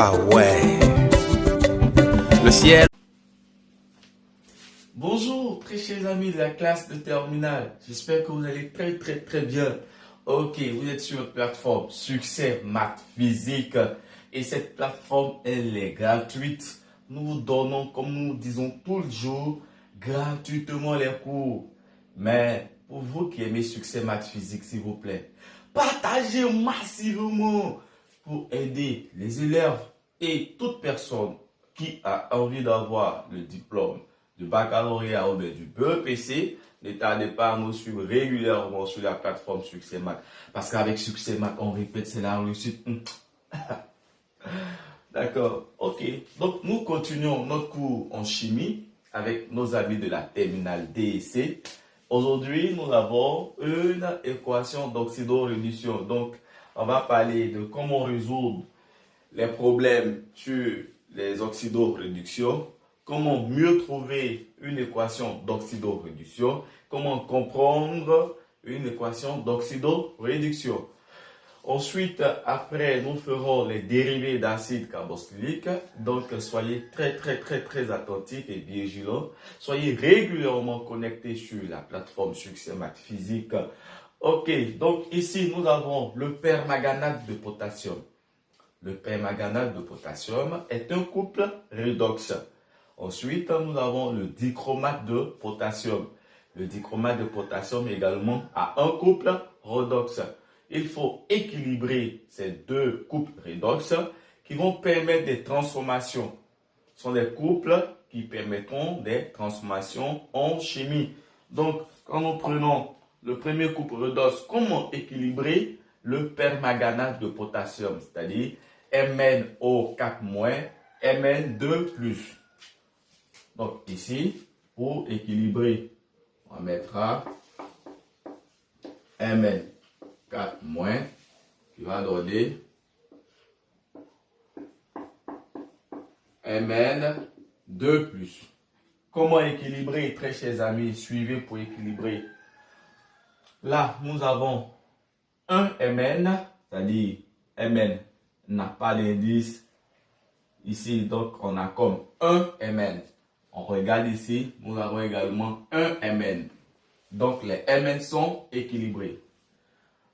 Ah ouais. Le ciel. Bonjour, très chers amis de la classe de terminale. J'espère que vous allez très bien. Ok, vous êtes sur notre plateforme Succès Maths Physique. Et cette plateforme, elle est gratuite. Nous vous donnons, comme nous disons tout le jour, gratuitement les cours. Mais pour vous qui aimez Succès Maths Physique, s'il vous plaît, partagez massivement pour aider les élèves et toute personne qui a envie d'avoir le diplôme du baccalauréat ou du BEPC. Ne tardez pas à nous suivre régulièrement sur la plateforme Succès Maths. Parce qu'avec Succès Maths, on répète, c'est la réussite. D'accord, ok. Donc, nous continuons notre cours en chimie avec nos amis de la terminale DEC. Aujourd'hui, nous avons une équation d'oxydoréduction. Donc, on va parler de comment résoudre les problèmes sur les oxydoréductions, comment mieux trouver une équation d'oxydoréduction, comment comprendre une équation d'oxydoréduction. Ensuite, après, nous ferons les dérivés d'acide carboxylique. Donc, soyez très attentifs et vigilants. Soyez régulièrement connectés sur la plateforme Succès Maths Physique. Ok, donc ici, nous avons le permanganate de potassium. Le permanganate de potassium est un couple redox. Ensuite, nous avons le dichromate de potassium. Le dichromate de potassium également a un couple redox. Il faut équilibrer ces deux couples redox qui vont permettre des transformations. Ce sont des couples qui permettront des transformations en chimie. Donc, quand nous prenons le premier couple redox, comment équilibrer le permanganate de potassium, c'est-à-dire MnO4-, Mn2+. Donc ici, pour équilibrer, on mettra Mn4- qui va donner Mn2+. Comment équilibrer, très chers amis? Suivez pour équilibrer. Là, nous avons un Mn, c'est-à-dire Mn n'a pas d'indice ici, donc on a comme un Mn. On regarde ici, nous avons également un Mn. Donc les Mn sont équilibrés.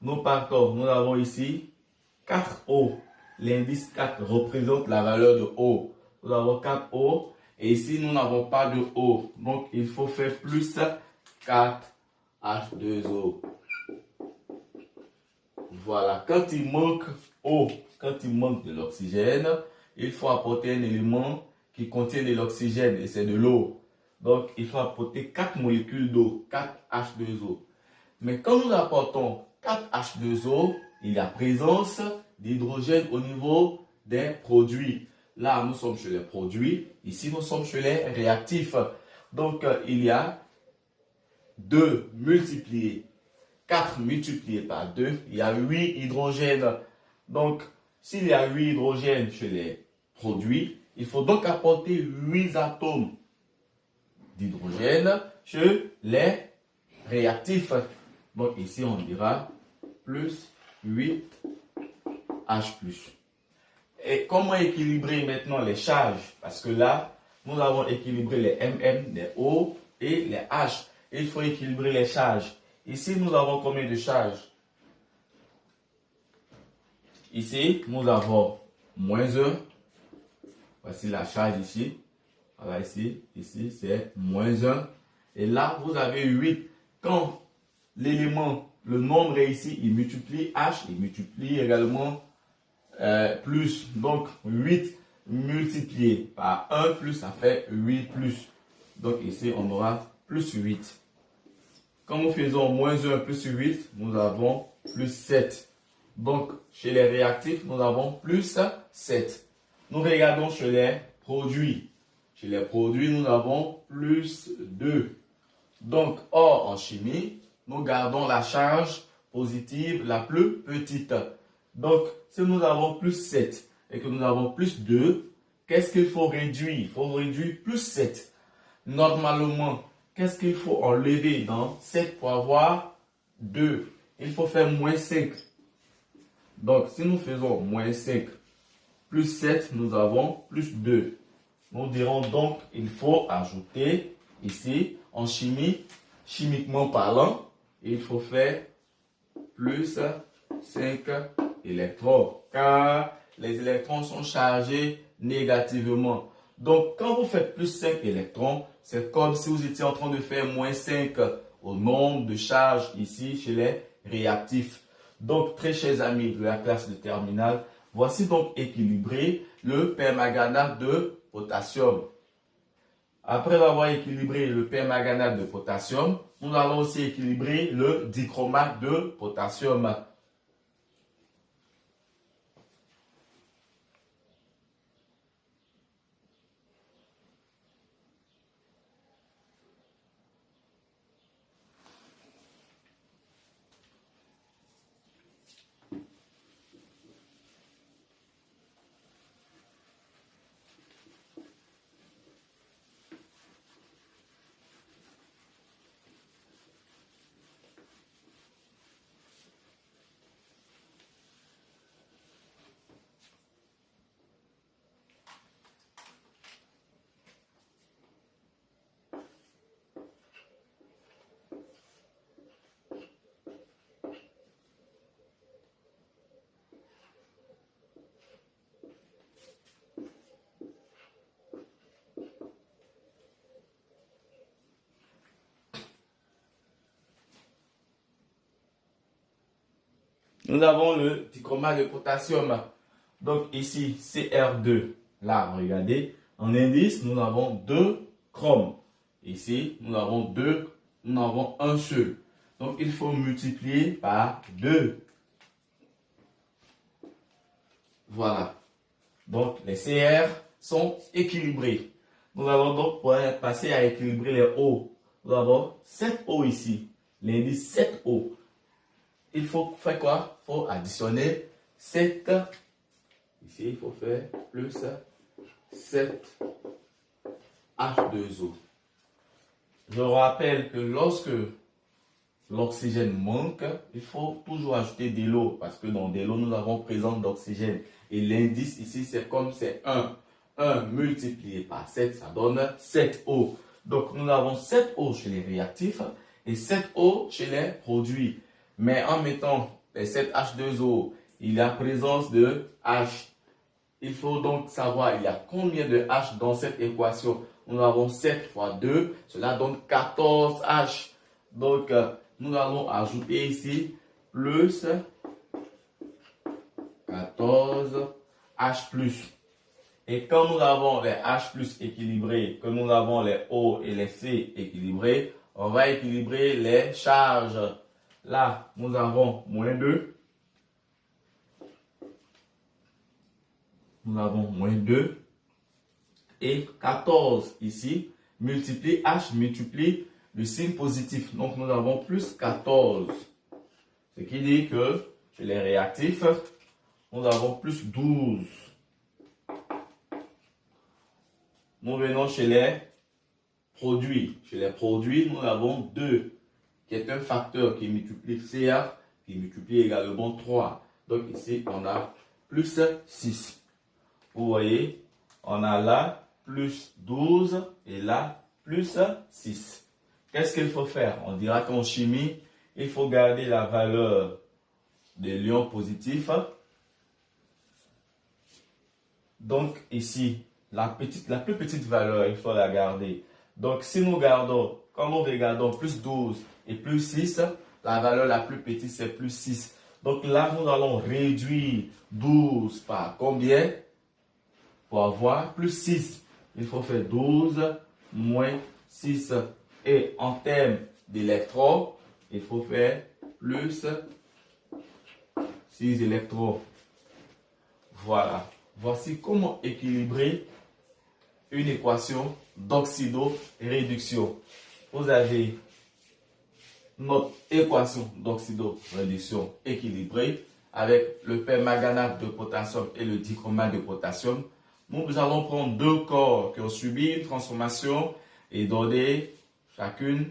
Nous partons, nous avons ici 4O. L'indice 4 représente la valeur de O. Nous avons 4O et ici nous n'avons pas de O. Donc il faut faire plus 4H2O. Voilà, quand il manque O, quand il manque de l'oxygène, il faut apporter un élément qui contient de l'oxygène et c'est de l'eau. Donc, il faut apporter 4 molécules d'eau, 4H2O. Mais quand nous apportons 4H2O, il y a présence d'hydrogène au niveau des produits. Là, nous sommes chez les produits. Ici, nous sommes chez les réactifs. Donc, il y a 2 multiplié 4 multiplié par 2, il y a 8 hydrogènes. Donc, s'il y a 8 hydrogènes chez les produits, il faut donc apporter 8 atomes d'hydrogène chez les réactifs. Donc, ici, on dira plus 8H+. Et comment équilibrer maintenant les charges? Parce que là, nous avons équilibré les MM, les O et les H. Il faut équilibrer les charges. Ici, nous avons combien de charges? Ici, nous avons -1. Voici la charge ici. Voilà, ici c'est -1. Et là, vous avez 8. Quand l'élément, le nombre est ici, il multiplie H, il multiplie également plus. Donc, 8 multiplié par 1 plus, ça fait 8 plus. Donc, ici, on aura plus 8. Quand nous faisons -1 plus 8, nous avons plus 7. Donc, chez les réactifs, nous avons plus 7. Nous regardons chez les produits. Chez les produits, nous avons plus 2. Donc, or, en chimie, nous gardons la charge positive la plus petite. Donc, si nous avons plus 7 et que nous avons plus 2, qu'est-ce qu'il faut réduire? Il faut réduire plus 7. Normalement, qu'est-ce qu'il faut enlever dans 7 pour avoir 2? Il faut faire -5. Donc, si nous faisons -5 plus 7, nous avons plus 2. Nous dirons donc il faut ajouter ici, en chimie, chimiquement parlant, il faut faire plus 5 électrons, car les électrons sont chargés négativement. Donc, quand vous faites plus 5 électrons, c'est comme si vous étiez en train de faire moins 5 au nombre de charges ici chez les réactifs. Donc, très chers amis de la classe de terminale, voici donc équilibré le permanganate de potassium. Après avoir équilibré le permanganate de potassium, nous allons aussi équilibrer le dichromate de potassium. Nous avons le dichromate de potassium. Donc ici, Cr2. Là, regardez, en indice, nous avons 2 chromes. Ici, nous avons un seul. Donc il faut multiplier par 2. Voilà. Donc les Cr sont équilibrés. Nous allons donc pouvoir passer à équilibrer les O. Nous avons 7 O ici. L'indice 7 O. Il faut faire quoi? Il faut additionner 7. Ici, il faut faire plus 7 H2O. Je rappelle que lorsque l'oxygène manque, il faut toujours ajouter de l'eau parce que dans de l'eau, nous avons présence d'oxygène. Et l'indice ici, c'est comme c'est 1. 1 multiplié par 7, ça donne 7O. Donc, nous avons 7O chez les réactifs et 7O chez les produits. Mais en mettant les 7H2O, il y a présence de H. Il faut donc savoir il y a combien de H dans cette équation. Nous avons 7 fois 2, cela donne 14H. Donc, nous allons ajouter ici plus 14H+. Et quand nous avons les H+ équilibrés, que nous avons les O et les C équilibrés, on va équilibrer les charges. Là, nous avons moins 2. Nous avons moins 2. Et 14 ici, multiplie H, multiplie le signe positif. Donc, nous avons plus 14. Ce qui dit que chez les réactifs, nous avons plus 12. Nous venons chez les produits. Chez les produits, nous avons 2. Qui est un facteur qui multiplie CA, qui multiplie également 3. Donc ici, on a plus 6. Vous voyez, on a là plus 12 et là plus 6. Qu'est-ce qu'il faut faire? On dira qu'en chimie, il faut garder la valeur des ions positifs. Donc ici, la plus petite valeur, il faut la garder. Donc si nous gardons, quand nous regardons plus 12 et plus 6, la valeur la plus petite c'est plus 6. Donc là, nous allons réduire 12 par combien? Pour avoir plus 6. Il faut faire 12 moins 6. Et en termes d'électrons, il faut faire plus 6 électrons. Voilà. Voici comment équilibrer une équation d'oxydoréduction. Vous avez notre équation d'oxydoréduction équilibrée avec le permanganate de potassium et le dichromate de potassium. Nous allons prendre deux corps qui ont subi une transformation et donner chacun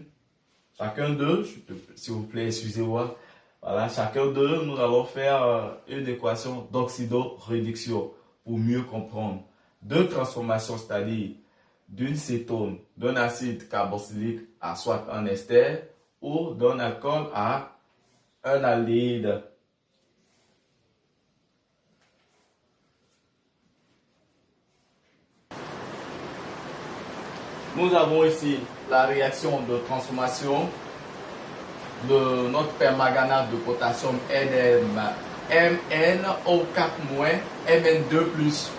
d'eux, s'il vous plaît, excusez-moi, voilà, chacun d'eux, nous allons faire une équation d'oxydoréduction. pour mieux comprendre. Deux transformations, c'est-à-dire d'une cétone, d'un acide carboxylique à soit un ester ou d'un alcool à un aldéhyde. Nous avons ici la réaction de transformation de notre permanganate de potassium MnO4- Mn2+.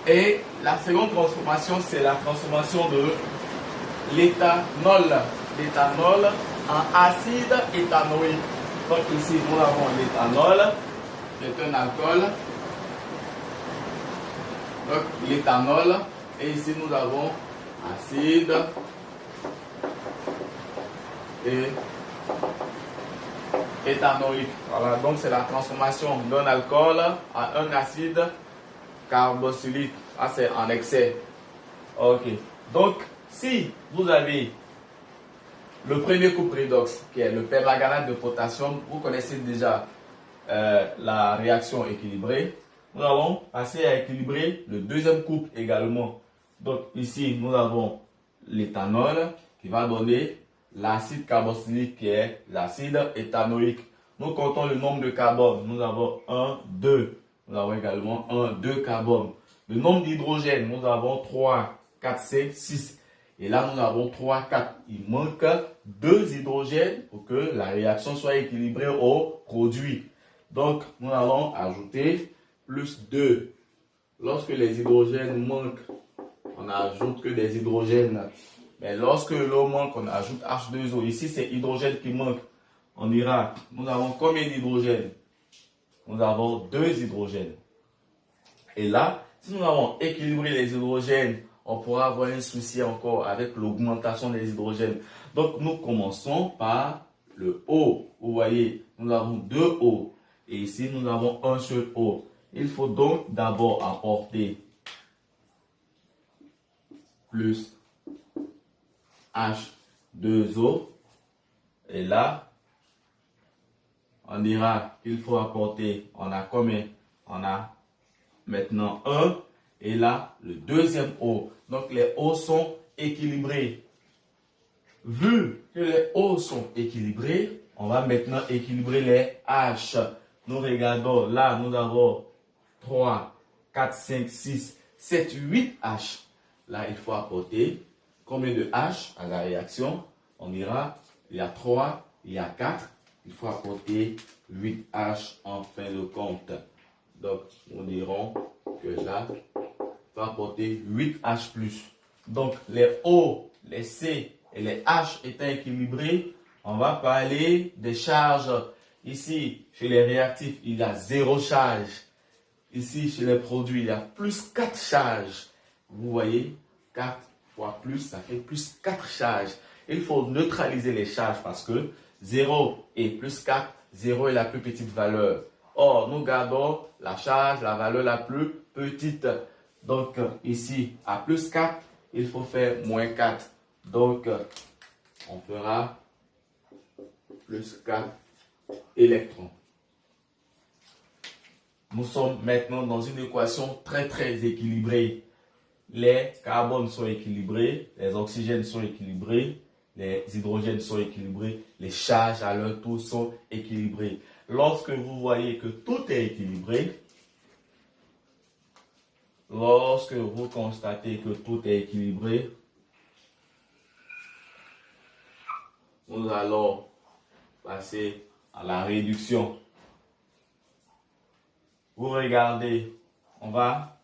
Et la seconde transformation, c'est la transformation de l'éthanol. L'éthanol en acide éthanoïque. Donc ici, nous avons l'éthanol, qui est un alcool. Donc l'éthanol. Et ici, nous avons acide et éthanoïque. Voilà, donc c'est la transformation d'un alcool à un acide carboxylique. Ah, c'est en excès. Ok. Donc, si vous avez le premier couple redox, qui est le permanganate de potassium, vous connaissez déjà la réaction équilibrée. Nous allons passer à équilibrer le deuxième couple également. Donc, ici, nous avons l'éthanol qui va donner l'acide carboxylique qui est l'acide éthanoïque. Nous comptons le nombre de carbone. Nous avons 1, 2. Nous avons également 1, 2 carbone. Le nombre d'hydrogène, nous avons 3, 4, 5, 6. Et là, nous avons 3, 4. Il manque 2 hydrogènes pour que la réaction soit équilibrée au produit. Donc, nous allons ajouter plus 2. Lorsque les hydrogènes manquent, on n'ajoute que des hydrogènes. Mais lorsque l'eau manque, on ajoute H2O. Ici, c'est hydrogène qui manque. On dira, nous avons combien d'hydrogènes? Nous avons 2 hydrogènes. Et là, si nous avons équilibré les hydrogènes, on pourra avoir un souci encore avec l'augmentation des hydrogènes. Donc, nous commençons par le O. Vous voyez, nous avons 2 O. Et ici, nous avons un seul O. Il faut donc d'abord apporter plus H2O. Et là, on dira qu'il faut apporter, on a combien? On a maintenant 1 et là le deuxième O. Donc les O sont équilibrés. Vu que les O sont équilibrés, on va maintenant équilibrer les H. Nous regardons, là nous avons 3, 4, 5, 6, 7, 8 H. Là il faut apporter combien de H à la réaction? On dira, il y a 3, il y a 4. Il faut apporter 8H en fin de compte. Donc, nous dirons que là, il faut apporter 8H+. Donc, les O, les C et les H étant équilibrés, on va parler des charges. Ici, chez les réactifs, il y a 0 charge. Ici, chez les produits, il y a plus 4 charges. Vous voyez, 4 fois plus, ça fait plus 4 charges. Il faut neutraliser les charges parce que 0 et plus 4, 0 est la plus petite valeur. Or, nous gardons la charge, la valeur la plus petite. Donc, ici, à plus 4, il faut faire moins 4. Donc, on fera plus 4 électrons. Nous sommes maintenant dans une équation très équilibrée. Les carbones sont équilibrés, les oxygènes sont équilibrés, les hydrogènes sont équilibrés, les charges à leur tour sont équilibrées. Lorsque vous voyez que tout est équilibré, lorsque vous constatez que tout est équilibré, nous allons passer à la réduction. Vous regardez, on a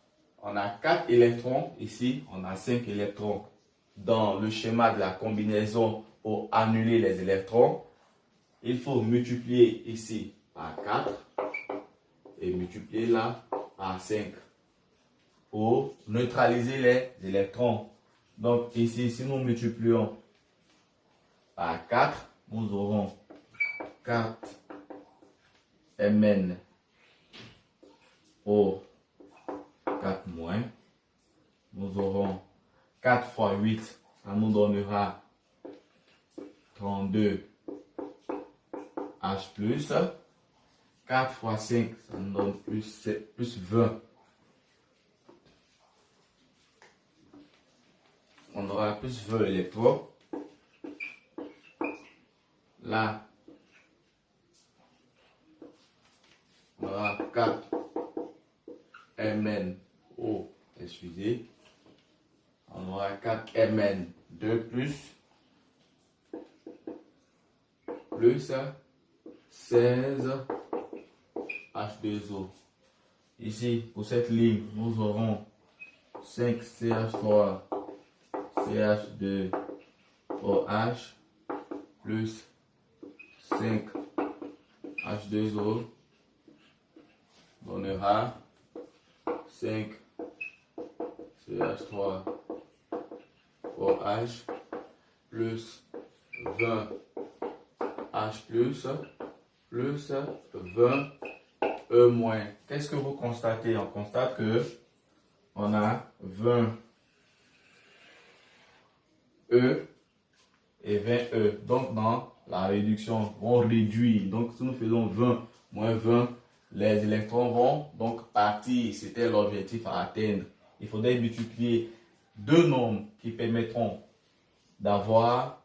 4 électrons ici, on a 5 électrons. Dans le schéma de la combinaison pour annuler les électrons, il faut multiplier ici par 4 et multiplier là par 5 pour neutraliser les électrons. Donc ici, si nous multiplions par 4, nous aurons 4 Mn au 4 moins. Nous aurons 4 fois 8, ça nous donnera 32 H plus. 4 fois 5, ça nous donne plus 20. on aura plus 20 électrons. Là, on aura 4 MnO, excusez. On aura 4 Mn2 plus 16 H2O. Ici, pour cette ligne, nous aurons 5 CH3 CH2OH plus 5 H2O donnera 5 CH3 OH plus 20 H plus 20 E moins. Qu'est-ce que vous constatez? On constate que on a 20 E et 20 E. Donc dans la réduction, on réduit. Donc si nous faisons 20 moins 20, les électrons vont donc partir. C'était l'objectif à atteindre. Il faudrait multiplier deux nombres qui permettront d'avoir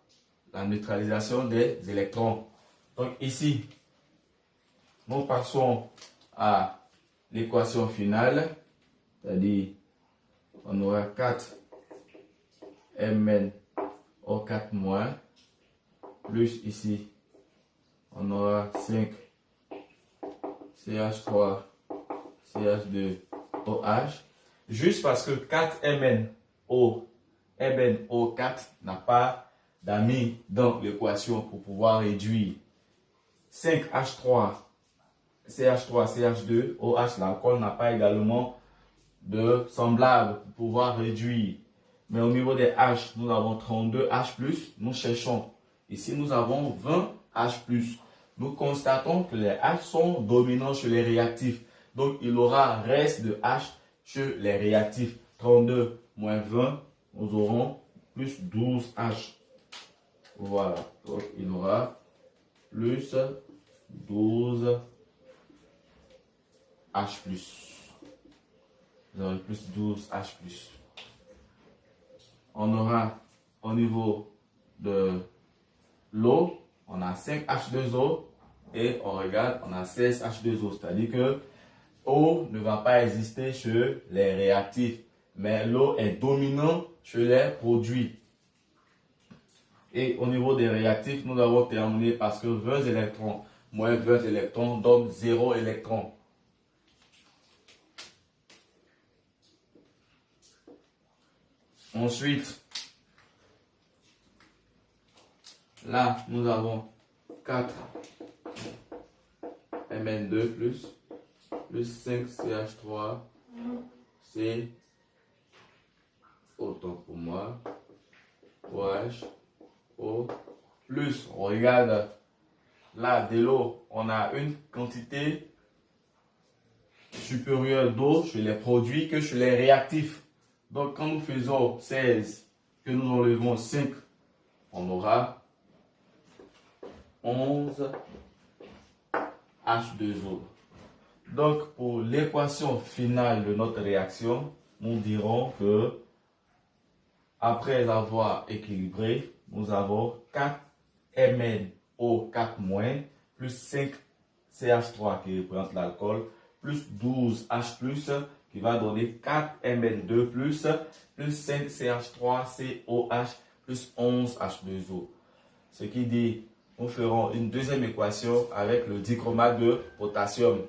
la neutralisation des électrons. Donc ici, nous passons à l'équation finale, c'est-à-dire on aura 4 MnO4- plus ici on aura 5 CH3 CH2OH, juste parce que 4 MnO4 n'a pas d'amis dans l'équation pour pouvoir réduire. 5H3 CH2OH, l'alcool n'a pas également de semblable pour pouvoir réduire. Mais au niveau des H, nous avons 32 H+, nous cherchons. Ici, nous avons 20 H+. Nous constatons que les H sont dominants chez les réactifs. Donc, il aura reste de H chez les réactifs. 32 moins 20, nous aurons plus 12 H. Voilà. Donc, il aura plus 12 H+. Vous aurez plus 12 H+. On aura au niveau de l'eau, on a 5 H2O et on regarde, on a 16 H2O. C'est-à-dire que l'eau ne va pas exister chez les réactifs, mais l'eau est dominante chez les produits. Et au niveau des réactifs, nous avons terminé parce que 20 électrons moins 20 électrons donne 0 électrons. Ensuite, là, nous avons 4 Mn2 plus 5 CH3 C, autant pour moi, OH, O, plus, on regarde, là, de l'eau, on a une quantité supérieure d'eau chez les produits que chez les réactifs. Donc, quand nous faisons 16, que nous enlevons 5, on aura 11 H2O. Donc, pour l'équation finale de notre réaction, nous dirons que, après avoir équilibré, nous avons 4 MnO4- plus 5 CH3 qui représente l'alcool, plus 12 H+, qui va donner 4 Mn2+, plus 5 CH3COH, plus 11 H2O. Ce qui dit, nous ferons une deuxième équation avec le dichromate de potassium.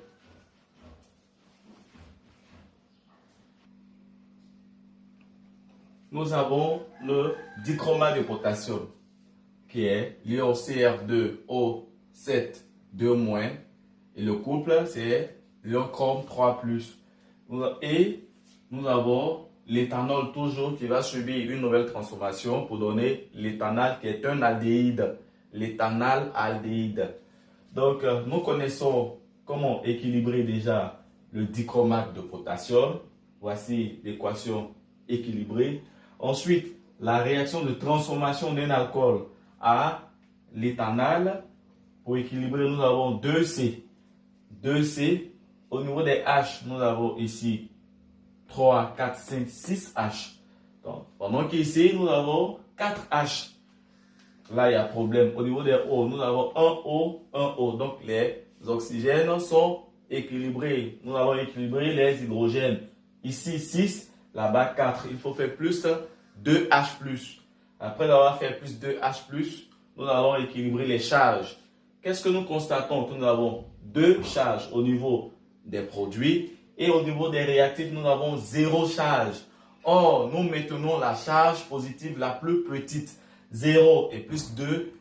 Nous avons le dichromate de potassium qui est l'ion CR2O7 2- et le couple c'est l'ion chrome 3+. Et nous avons l'éthanol toujours qui va subir une nouvelle transformation pour donner l'éthanol qui est un aldéhyde. L'éthanol aldéhyde. Donc nous connaissons comment équilibrer déjà le dichromate de potassium. Voici l'équation équilibrée. Ensuite, la réaction de transformation d'un alcool à l'éthanol. Pour équilibrer, nous avons 2C. 2C. Au niveau des H, nous avons ici 3, 4, 5, 6 H. Donc, pendant qu'ici, nous avons 4H. Là, il y a problème. Au niveau des O, nous avons un O, un O. Donc, les oxygènes sont équilibrés. Nous allons équilibrer les hydrogènes. Ici, 6, là-bas, 4. Il faut faire plus 2H+. Après avoir fait plus 2H+, nous allons équilibrer les charges. Qu'est-ce que nous constatons? Que nous avons 2 charges au niveau des produits et au niveau des réactifs, nous avons 0 charge. Or, nous maintenons la charge positive la plus petite. 0 et plus 2,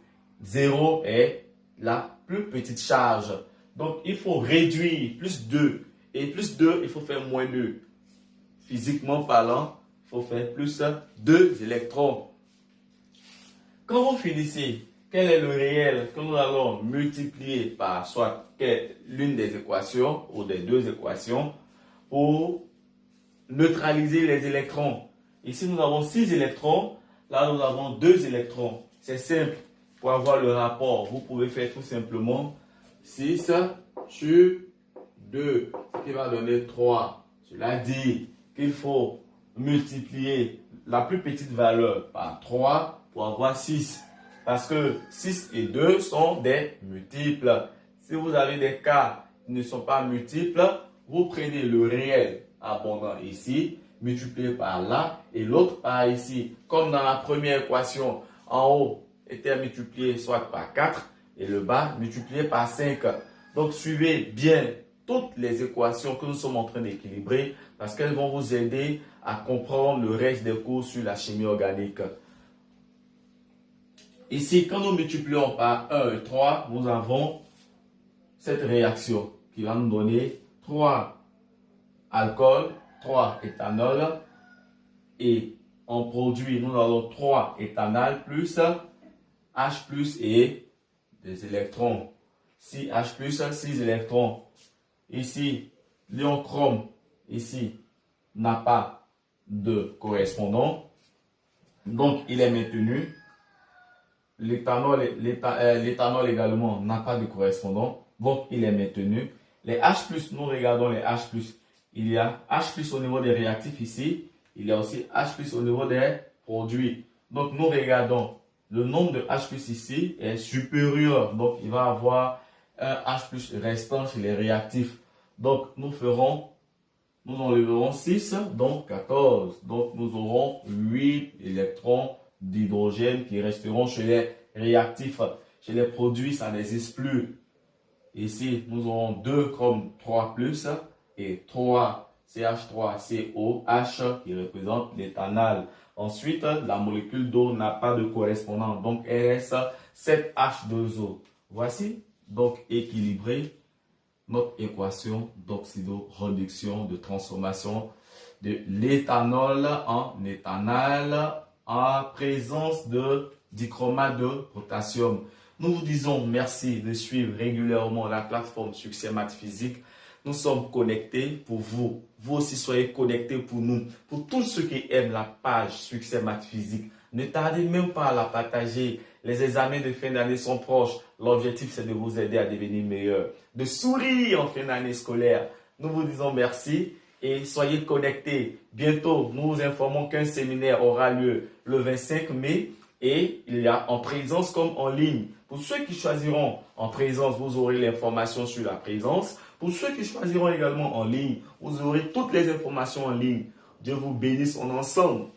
0 est la plus petite charge. Donc, il faut réduire plus 2. Et plus 2, il faut faire moins 2. Physiquement parlant, il faut faire plus 2 électrons. Quand vous finissez, quel est le réel que nous allons multiplier par soit l'une des équations ou des deux équations pour neutraliser les électrons? Ici, nous avons 6 électrons. Là, nous avons 2 électrons. C'est simple. Pour avoir le rapport, vous pouvez faire tout simplement 6 sur 2, ce qui va donner 3. Cela dit qu'il faut multiplier la plus petite valeur par 3 pour avoir 6. Parce que 6 et 2 sont des multiples. Si vous avez des cas qui ne sont pas multiples, vous prenez le réel abondant ici, multiplié par là, et l'autre par ici. Comme dans la première équation, en haut était multiplié soit par 4, et le bas multiplié par 5. Donc, suivez bien toutes les équations que nous sommes en train d'équilibrer, parce qu'elles vont vous aider à comprendre le reste des cours sur la chimie organique. Ici, quand nous multiplions par 1 et 3, nous avons cette réaction qui va nous donner 3 alcool, 3 éthanol, et en produit, nous avons 3 éthanol plus H+ et des électrons. 6H+, 6 électrons. Ici, l'ion chrome, ici, n'a pas de correspondant. Donc, il est maintenu. L'éthanol également n'a pas de correspondant. Donc, il est maintenu. Les H+, nous regardons les H+. Il y a H+ au niveau des réactifs ici. Il y a aussi H+ au niveau des produits. Donc, nous regardons le nombre de H+ ici est supérieur. Donc, il va avoir un H+ restant chez les réactifs. Donc, nous enlèverons 6, donc 14. Donc, nous aurons 8 électrons d'hydrogène qui resteront chez les réactifs. Chez les produits, ça n'existe plus. Ici, nous aurons 2 chrome 3+, et 3 CH3COH qui représente l'éthanol. Ensuite, la molécule d'eau n'a pas de correspondant, donc elle reste 7H2O. Voici donc équilibré notre équation d'oxydoréduction, de transformation de l'éthanol en éthanol en présence de dichromate de potassium. Nous vous disons merci de suivre régulièrement la plateforme Succès Maths Physique. Nous sommes connectés pour vous. Vous aussi soyez connectés pour nous. Pour tous ceux qui aiment la page Succès Maths Physique, ne tardez même pas à la partager. Les examens de fin d'année sont proches. L'objectif, c'est de vous aider à devenir meilleur. De sourire en fin d'année scolaire. Nous vous disons merci et soyez connectés. Bientôt, nous vous informons qu'un séminaire aura lieu le 25 mai et il y a en présence comme en ligne. Pour ceux qui choisiront en présence, vous aurez l'information sur la présence. Pour ceux qui choisiront également en ligne, vous aurez toutes les informations en ligne. Dieu vous bénisse en ensemble.